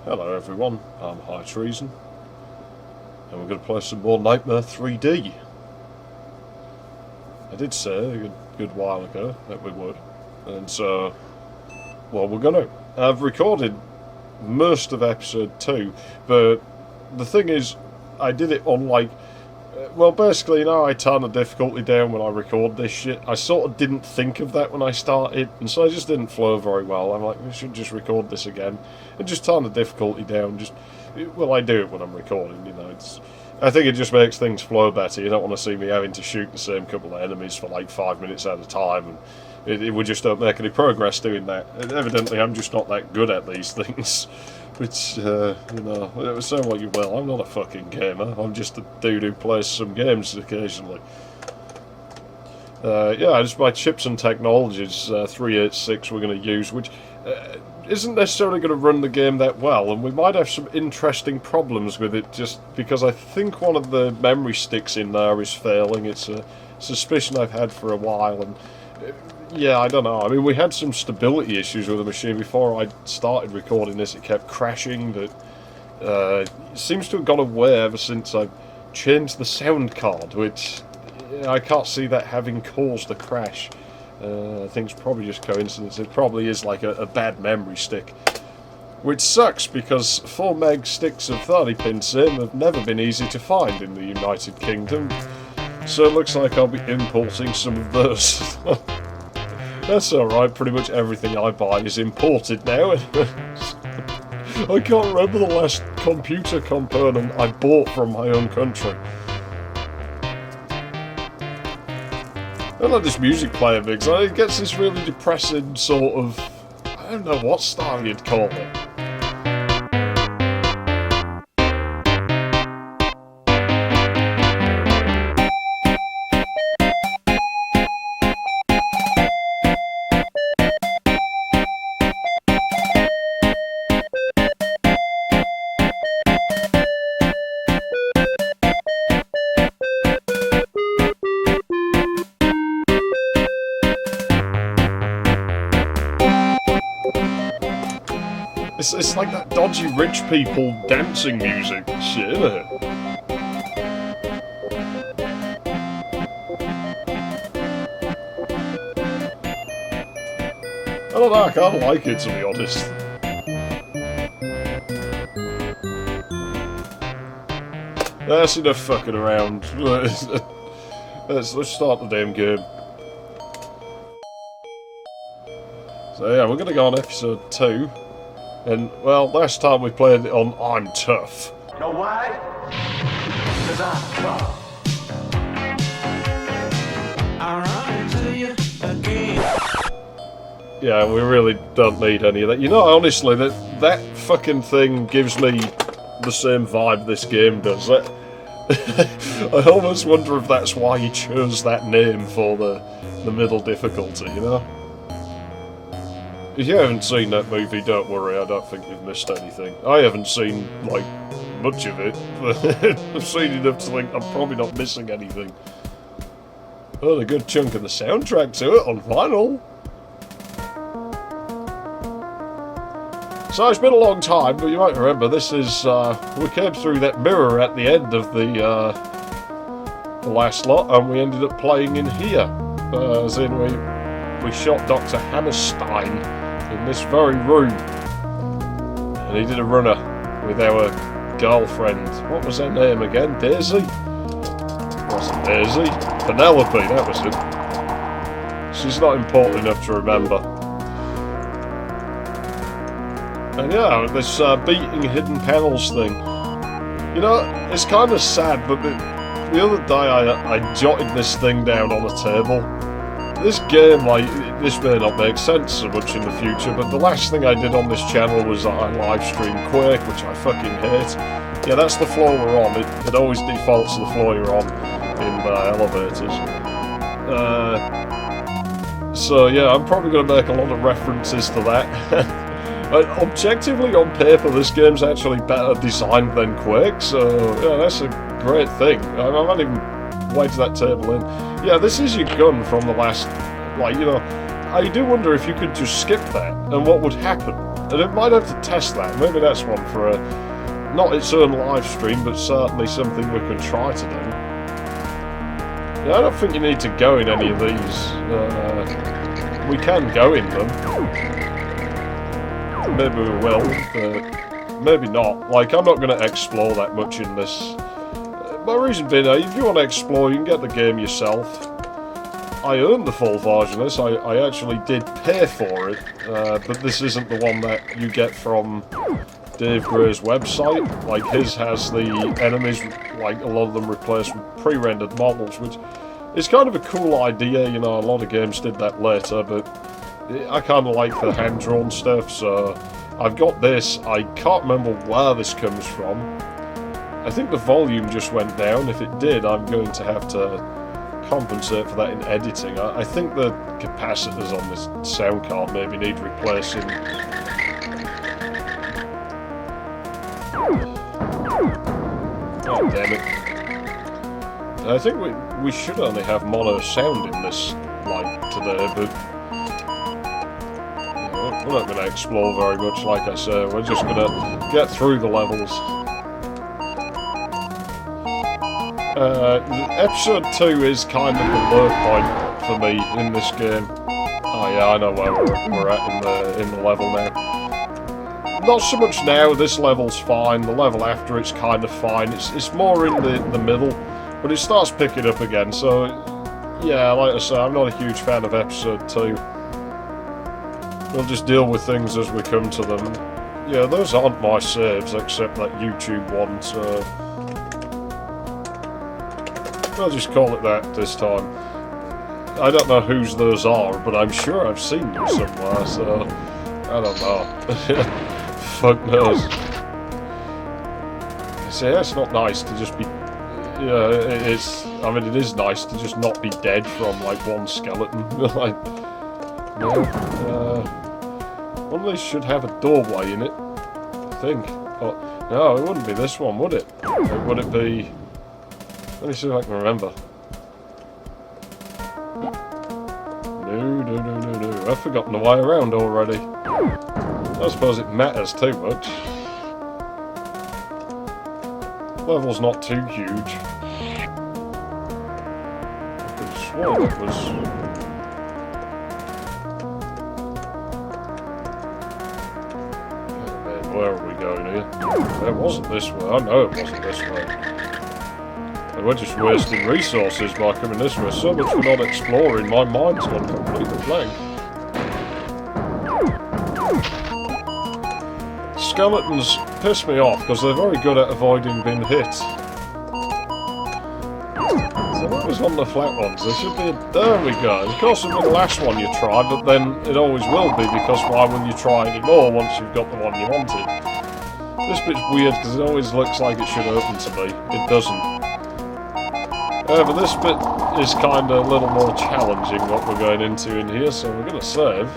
Hello everyone, I'm High Treason, and we're going to play some more Nitemare 3D. I did say a good while ago that we would, and so, well, we're going to. I've recorded most of episode 2, but the thing is, I did it on well, basically, I turn the difficulty down when I record this shit. I sort of didn't think of that when I started, and so I just didn't flow very well. I'm like, we should just record this again, and just turn the difficulty down. Well, I do it when I'm recording, I think it just makes things flow better. You don't want to see me having to shoot the same couple of enemies for like 5 minutes at a time, and we just don't make any progress doing that. And evidently, I'm just not that good at these things. Which, say what you will, I'm not a fucking gamer. I'm just a dude who plays some games occasionally. Just my chips and technologies 386 we're going to use, which isn't necessarily going to run the game that well, and we might have some interesting problems with it just because I think one of the memory sticks in there is failing. It's a suspicion I've had for a while, and yeah, I don't know. I mean, we had some stability issues with the machine before I started recording this. It kept crashing, but it seems to have gone away ever since I've changed the sound card, which I can't see that having caused a crash. I think it's probably just coincidence. It probably is like a bad memory stick, which sucks because 4 meg sticks of 30-pin SIM have never been easy to find in the United Kingdom, so it looks like I'll be importing some of those. That's alright, pretty much everything I buy is imported now. I can't remember the last computer component I bought from my own country. I like this music player, Biggs. It gets this really depressing sort of... I don't know what style you'd call it. It's like that dodgy rich people dancing music shit, isn't it? I don't know, I kind of like it, to be honest. That's enough fucking around. Let's start the damn game. So yeah, we're gonna go on episode 2. And, well, last time we played it on I'm Tough. Know why? Because I'm tough. I'll run into you again. Yeah, we really don't need any of that. Honestly, that fucking thing gives me the same vibe this game does. I almost wonder if that's why he chose that name for the middle difficulty, If you haven't seen that movie, don't worry, I don't think you've missed anything. I haven't seen, much of it, but I've seen enough to think I'm probably not missing anything. Oh, a good chunk of the soundtrack to it on vinyl. So it's been a long time, but you might remember this is, we came through that mirror at the end of the last lot, and we ended up playing in here. As in, we shot Dr. Hammerstein in this very room, and he did a runner with our girlfriend. What was her name again? Daisy? It wasn't Daisy. Penelope, that was it. She's not important enough to remember. And yeah, this beating hidden panels thing. It's kind of sad, but the other day I jotted this thing down on a table. This game, this may not make sense so much in the future, but the last thing I did on this channel was I live streamed Quake, which I fucking hate. Yeah, that's the floor we're on. It always defaults to the floor you're on in elevators. So yeah, I'm probably going to make a lot of references to that. Objectively, on paper, this game's actually better designed than Quake, so yeah, that's a great thing. I might even wedge that table in. Yeah, this is your gun from the last, I do wonder if you could just skip that, and what would happen. And it might have to test that. Maybe that's one for a... not its own live stream, but certainly something we can try to do. Yeah, I don't think you need to go in any of these. We can go in them. Maybe we will, but maybe not. Like, I'm not going to explore that much in this. My reason being, if you want to explore, you can get the game yourself. I own the full version of this. I actually did pay for it, but this isn't the one that you get from Dave Gray's website. Like, his has the enemies, like, a lot of them replaced with pre-rendered models, which is kind of a cool idea. You know, a lot of games did that later, but I kind of like the hand-drawn stuff, so I've got this. I can't remember where this comes from. I think the volume just went down. If it did, I'm going to have to compensate for that in editing. I think the capacitors on this sound card maybe need replacing. Oh, damn it. I think we should only have mono sound in this, like, today, but you know, we're not going to explore very much, like I said. We're just going to get through the levels. Episode 2 is kind of the low point for me in this game. Oh yeah, I know where we're at in the level now. Not so much now. This level's fine. The level after it's kind of fine. It's more in the middle, but it starts picking up again. So yeah, like I say, I'm not a huge fan of episode 2. We'll just deal with things as we come to them. Yeah, those aren't my saves except that YouTube one. So I'll just call it that this time. I don't know whose those are, but I'm sure I've seen them somewhere, so I don't know. Fuck knows. See, it's not nice to just be... Yeah, it's... I mean, it is nice to just not be dead from, like, one skeleton. Like, no, one of these should have a doorway in it, I think. But, no, it wouldn't be this one, would it? Or would it be... Let me see if I can remember. No. I've forgotten the way around already. I suppose it matters too much. Level's not too huge. I could have sworn it was... Oh man, where are we going here? It wasn't this way. I know it wasn't this way. We're just wasting resources by coming this way. So much for not exploring, my mind's gone completely blank. Skeletons piss me off because they're very good at avoiding being hit. So that was one of the flat ones. There should be a... There we go. Of course it'll be the last one you try, but then it always will be, because why will you try any more once you've got the one you wanted? This bit's weird because it always looks like it should open to me. It doesn't. But this bit is kind of a little more challenging, what we're going into in here, so we're going to save.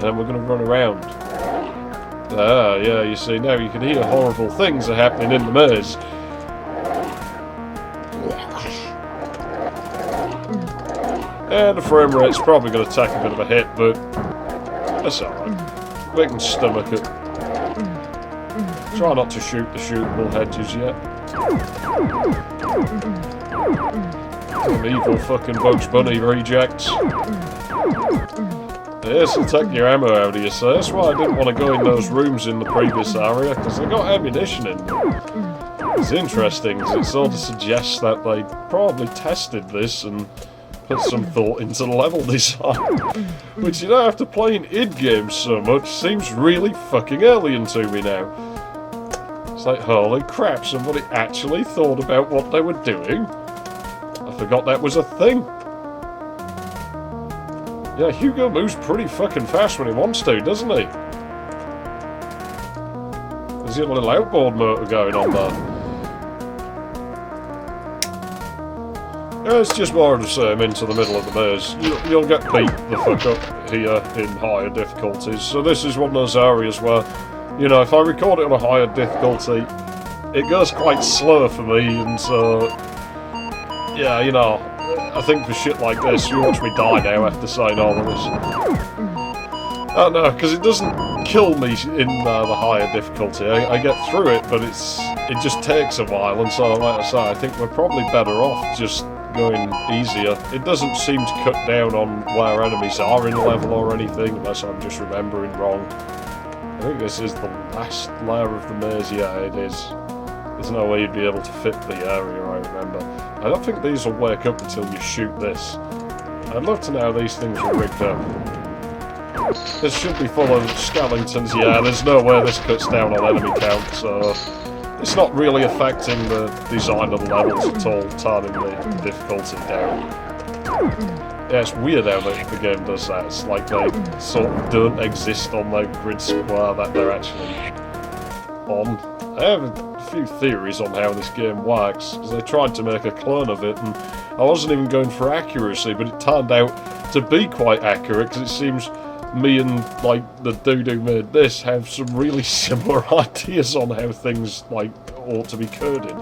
And we're going to run around. Ah, yeah, you see, now you can hear horrible things are happening in the maze. And the frame rate's probably going to take a bit of a hit, but that's alright. We can stomach it. Try not to shoot the shootable hedges yet. Some evil fucking Bugs Bunny rejects. Yes, will take your ammo out of you, so that's why I didn't want to go in those rooms in the previous area, because they got ammunition in them. It's interesting, because it sort of suggests that they probably tested this and put some thought into the level design. Which, you know, after playing id games so much, seems really fucking alien to me now. It's like, holy crap, somebody actually thought about what they were doing. I forgot that was a thing. Yeah, Hugo moves pretty fucking fast when he wants to, doesn't he? There's a little outboard motor going on there. Yeah, it's just more of the same into the middle of the maze. You'll get beat the fuck up here in higher difficulties. So this is one of those areas where, you know, if I record it on a higher difficulty, it goes quite slow for me, and so, yeah, you know, I think for shit like this, you watch me die now after saying all of this. Oh no, because it doesn't kill me in the higher difficulty. I get through it, but it just takes a while, and so like I say, I think we're probably better off just going easier. It doesn't seem to cut down on where enemies are in level or anything, unless I'm just remembering wrong. I think this is the last layer of the maze. Yeah, it is. There's no way you'd be able to fit the area, I remember. I don't think these will wake up until you shoot this. I'd love to know how these things are rigged up. This should be full of skeletons. Yeah, there's no way this cuts down on enemy count, so it's not really affecting the design of the levels at all, turning the difficulty down. Yeah, it's weird how the game does that. It's like they sort of don't exist on the grid square that they're actually on. I have a few theories on how this game works, because they tried to make a clone of it, and I wasn't even going for accuracy, but it turned out to be quite accurate, because it seems me and, like, the dude who made this have some really similar ideas on how things, like, ought to be coded.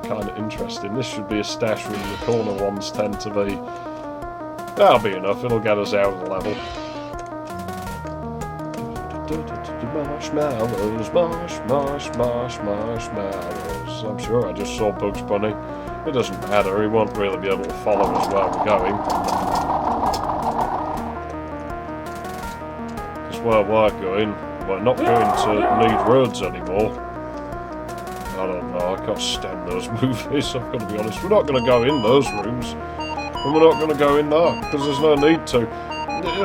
Kind of interesting. This should be a stash room. The corner ones tend to be. That'll be enough. It'll get us out of the level. Marshmallows, marshmallows. I'm sure I just saw Bugs Bunny. It doesn't matter. He won't really be able to follow us where we're going. Because where we're going, we're not going to need roads anymore. I don't know, I can't stand those movies, I've got to be honest. We're not going to go in those rooms, and we're not going to go in there, because there's no need to.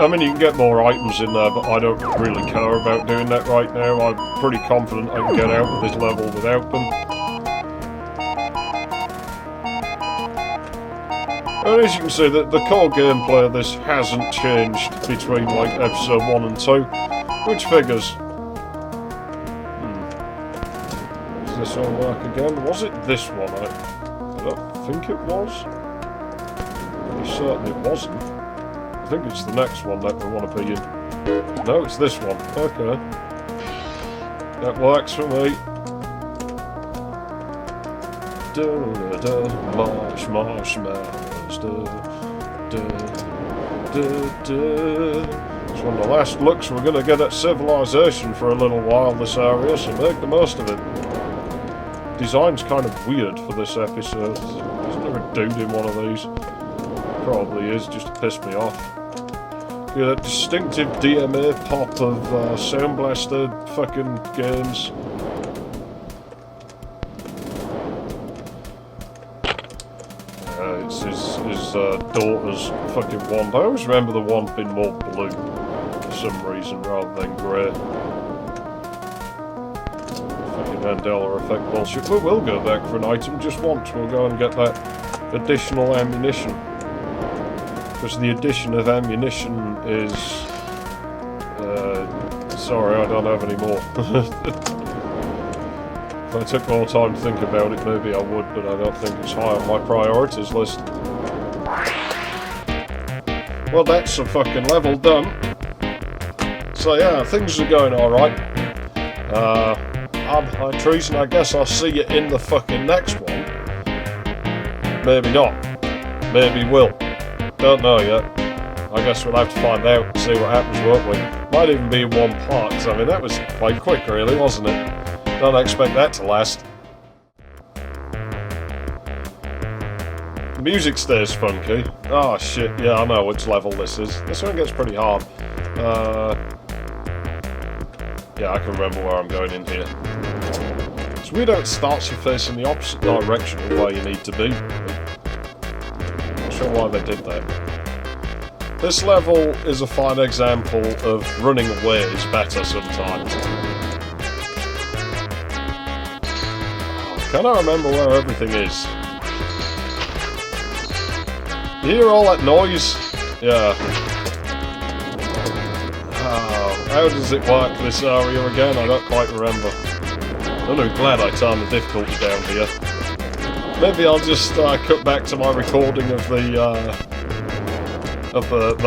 I mean, you can get more items in there, but I don't really care about doing that right now. I'm pretty confident I can get out of this level without them. And as you can see, the core gameplay of this hasn't changed between, like, episode 1 and 2, which figures. This all work again? Was it this one? I don't think it was. It certainly wasn't. I think it's the next one that we want to be in. No, it's this one. Okay. That works for me. Marshmallows. It's one of the last looks we're going to get at civilization for a little while, this area, so make the most of it. Design's kind of weird for this episode. Isn't there a dude in one of these? Probably is, just to piss me off. Yeah, that distinctive DMA pop of Sound Blaster fucking games. It's his daughter's fucking wand. I always remember the wand being more blue for some reason rather than grey. Mandela effect bullshit. We will go back for an item just once. We'll go and get that additional ammunition. Because the addition of ammunition is... sorry, I don't have any more. If I took more time to think about it, maybe I would, but I don't think it's high on my priorities list. Well, that's a fucking level done. So yeah, things are going alright. I'm High Trees, and I guess I'll see you in the fucking next one. Maybe not. Maybe will. Don't know yet. I guess we'll have to find out and see what happens, won't we? Might even be in one part, 'cause I mean, that was quite quick, really, wasn't it? Don't expect that to last. The music stays funky. Oh shit, yeah, I know which level this is. This one gets pretty hard. Yeah, I can remember where I'm going in here. It's weird how it starts you facing the opposite direction of where you need to be. Not sure why they did that. This level is a fine example of running away is better sometimes. Can I remember where everything is? You hear all that noise? Yeah. Oh, how does it work, this area again? I don't quite remember. I'm glad I turned the difficulty down here. Maybe I'll just cut back to my recording of the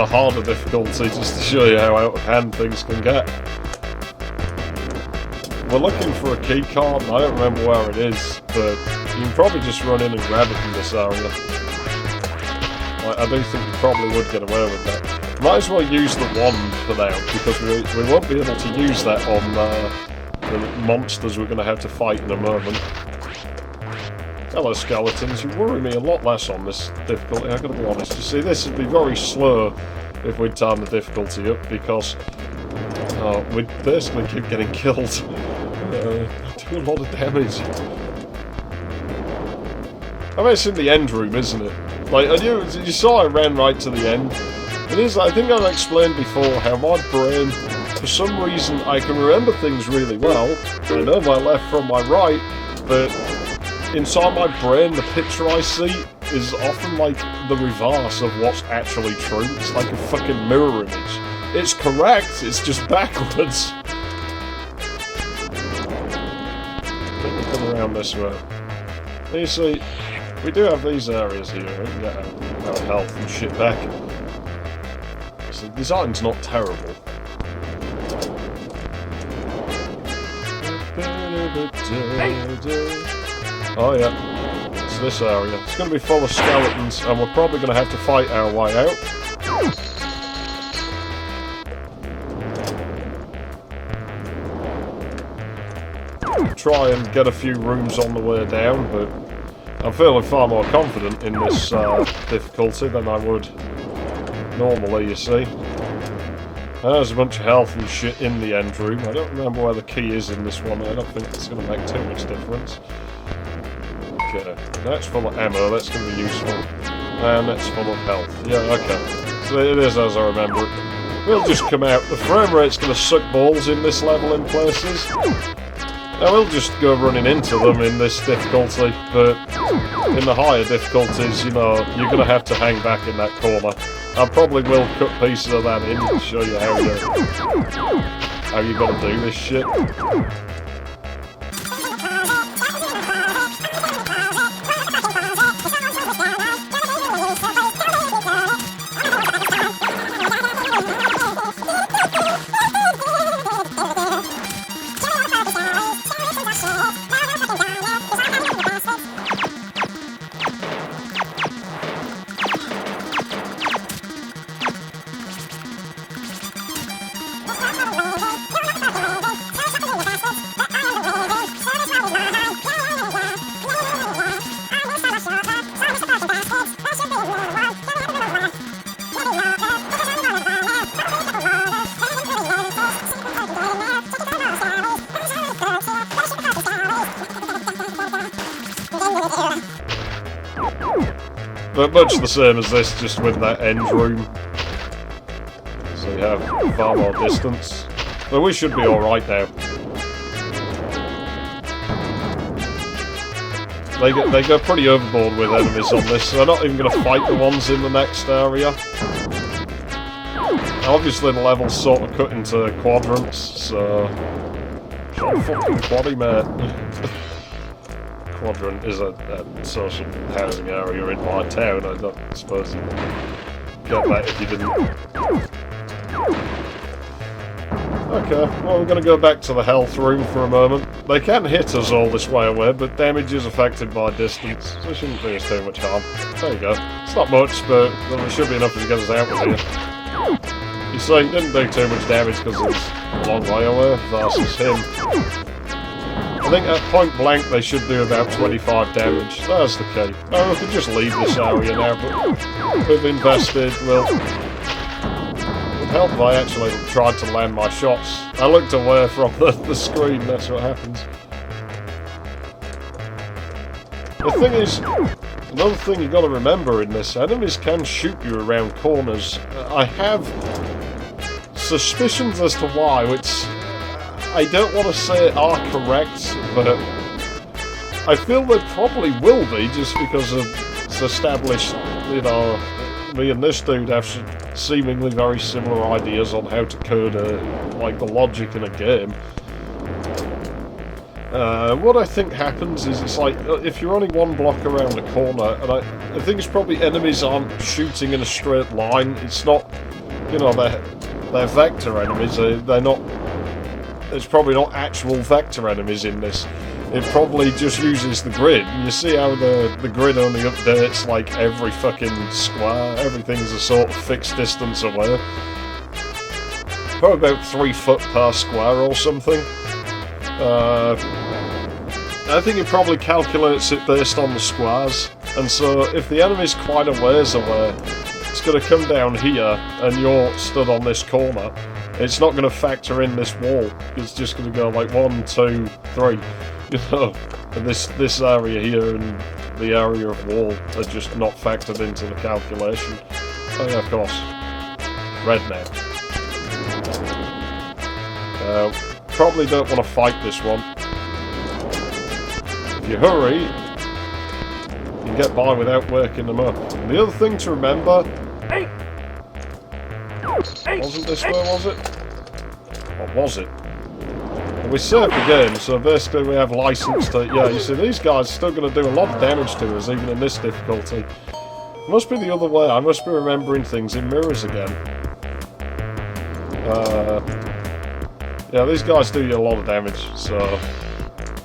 harder difficulty just to show you how out of hand things can get. We're looking for a key card, and I don't remember where it is, but you can probably just run in and grab it in this area. I do think you probably would get away with that. Might as well use the wand for now, because we won't be able to use that on the monsters we're going to have to fight in a moment. Hello, skeletons. You worry me a lot less on this difficulty, I've got to be honest. You see, this would be very slow if we'd turn the difficulty up, because we'd basically keep getting killed. Do a lot of damage. I mean, it's in the end room, isn't it? Like, you saw I ran right to the end. It is, I think I've explained before how my brain, for some reason, I can remember things really well. I know my left from my right, but inside my brain, the picture I see is often like the reverse of what's actually true. It's like a fucking mirror image. It's correct, it's just backwards. I think we'll come around this way. And you see, we do have these areas here. We can get our health and shit back. So the design's not terrible. Oh yeah, it's this area. It's going to be full of skeletons, and we're probably going to have to fight our way out. Try and get a few rooms on the way down, but I'm feeling far more confident in this difficulty than I would normally, you see. There's a bunch of health and shit in the end room. I don't remember where the key is in this one. I don't think it's going to make too much difference. Okay, that's full of ammo. That's going to be useful. And that's full of health. Yeah, okay. So it is as I remember it. We'll just come out. The frame rate's going to suck balls in this level in places. I will just go running into them in this difficulty, but in the higher difficulties, you know, you're going to have to hang back in that corner. I probably will cut pieces of that in to show you how you got to do this shit. But much the same as this, just with that end room. So you have far more distance. But we should be alright now. They go pretty overboard with enemies on this, so they're not even going to fight the ones in the next area. Obviously the level's sort of cut into quadrants, so... Oh, fucking quaddy, mate. Quadrant is a social housing area in my town. I don't suppose you'd get that if you didn't. Okay, well we're going to go back to the health room for a moment. They can hit us all this way away, but damage is affected by distance, so it shouldn't do us too much harm. There you go. It's not much, but there should be enough to get us out of here. You see, he didn't do too much damage because he's a long way away versus him. I think at point blank they should do about 25 damage. There's the key. Oh, we could just leave this area now, but we've invested, well... help if I actually tried to land my shots. I looked away from the screen, that's what happens. The thing is, another thing you got to remember in this, enemies can shoot you around corners. I have suspicions as to why, which I don't want to say are correct, but I feel they probably will be, just because of it's established, you know, me and this dude have seemingly very similar ideas on how to code like the logic in a game. What I think happens is it's like if you're only one block around a corner, and I think it's probably enemies aren't shooting in a straight line. It's not, you know, they're vector enemies. They're not. It's probably not actual vector enemies in this. It probably just uses the grid. You see how the grid only updates like every fucking square. Everything's a sort of fixed distance away. Probably about 3 foot per square or something. I think it probably calculates it based on the squares. And so if the enemy's quite a ways away, it's going to come down here and you're stood on this corner. It's not going to factor in this wall. It's just going to go like 1, 2, 3. You know, and this area here and the area of wall are just not factored into the calculation. Oh yeah, of course. Red now. Probably don't want to fight this one. If you hurry, you can get by without working them up. And the other thing to remember... Wasn't this way, was it? Or was it? We saved the game, so basically we have license to... Yeah, you see, these guys are still going to do a lot of damage to us, even in this difficulty. It must be the other way. I must be remembering things in mirrors again. Yeah, these guys do you a lot of damage, so...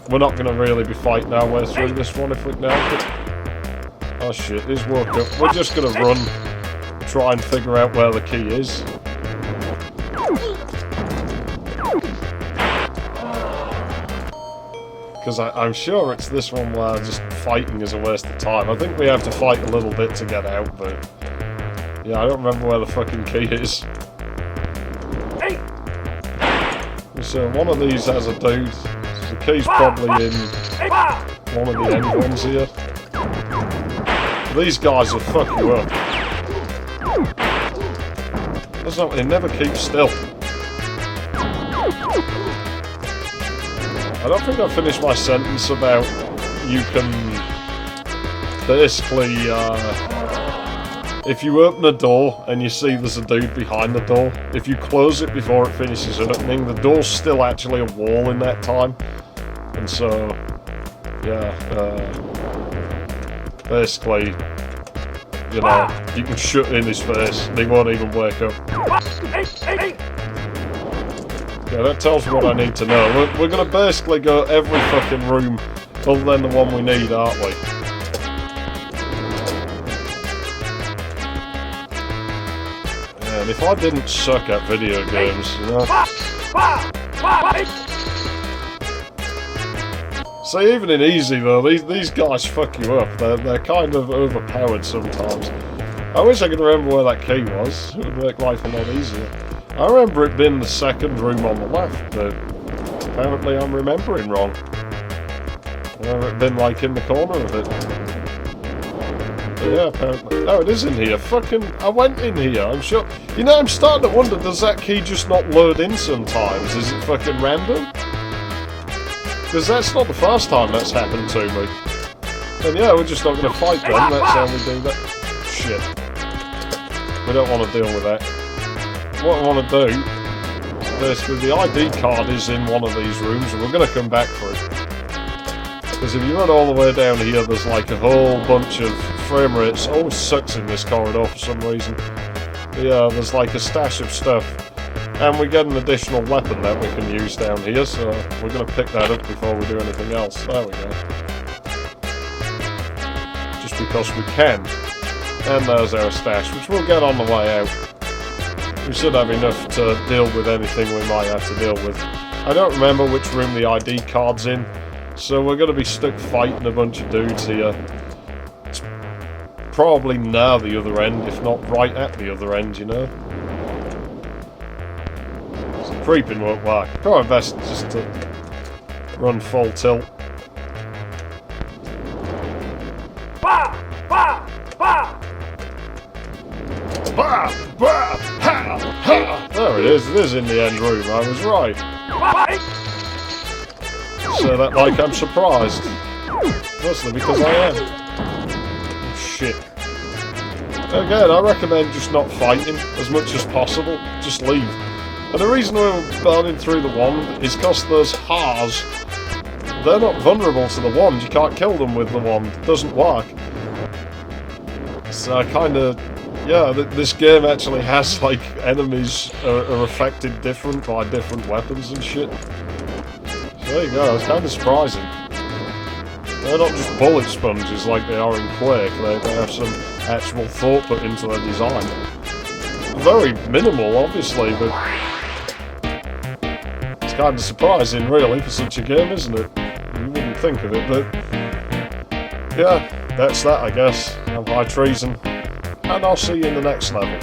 We're not going to really be fighting our way through this one if we can help it. Oh shit, he's woke up. We're just going to run, try and figure out where the key is. Because I'm sure it's this one where just fighting is a waste of time. I think we have to fight a little bit to get out, but... Yeah, I don't remember where the fucking key is. So one of these has a dude. The key's probably in one of the end ones here. These guys will fuck you up. That's not... They never keep still. I don't think I finished my sentence about you can basically, if you open a door and you see there's a dude behind the door, if you close it before it finishes opening, the door's still actually a wall in that time. And so, yeah, basically, you know, you can shoot in his face and he won't even wake up. Yeah, that tells me what I need to know. We're going to basically go every fucking room other than the one we need, aren't we? And if I didn't suck at video games, you know... See, even in easy though, these guys fuck you up. They're kind of overpowered sometimes. I wish I could remember where that key was. It would make life a lot easier. I remember it being the second room on the left, but apparently I'm remembering wrong. I remember it being like in the corner of it. But yeah, apparently. No, it is in here. Fucking, I went in here, I'm sure. You know, I'm starting to wonder, does that key just not load in sometimes? Is it fucking random? Because that's not the first time that's happened to me. And yeah, we're just not going to fight them, that's how we do that. Shit. We don't want to deal with that. What I want to do, basically the ID card is in one of these rooms and we're going to come back for it. Because if you run all the way down here, there's like a whole bunch of frame rates. Always sucks in this corridor for some reason. But yeah, there's like a stash of stuff. And we get an additional weapon that we can use down here, so we're going to pick that up before we do anything else. There we go. Just because we can. And there's our stash, which we'll get on the way out. We should have enough to deal with anything we might have to deal with. I don't remember which room the ID card's in, so we're going to be stuck fighting a bunch of dudes here. It's probably near the other end, if not right at the other end, you know. So creeping won't work. Probably best just to run full tilt. Bah! Bah! Bah! Bah! Bah! Ha! Ha! There it is in the end room, I was right. So that like I'm surprised. Mostly because I am. Oh, shit. Again, I recommend just not fighting as much as possible. Just leave. And the reason we're burning through the wand is because those Haas, they're not vulnerable to the wand. You can't kill them with the wand. It doesn't work. So kinda... Yeah, this game actually has, like, enemies are affected different by different weapons and shit. So there you go, it's kind of surprising. They're not just bullet sponges like they are in Quake, they have some actual thought put into their design. Very minimal, obviously, but... It's kind of surprising, really, for such a game, isn't it? You wouldn't think of it, but... Yeah, that's that, I guess. High treason. And I'll see you in the next level.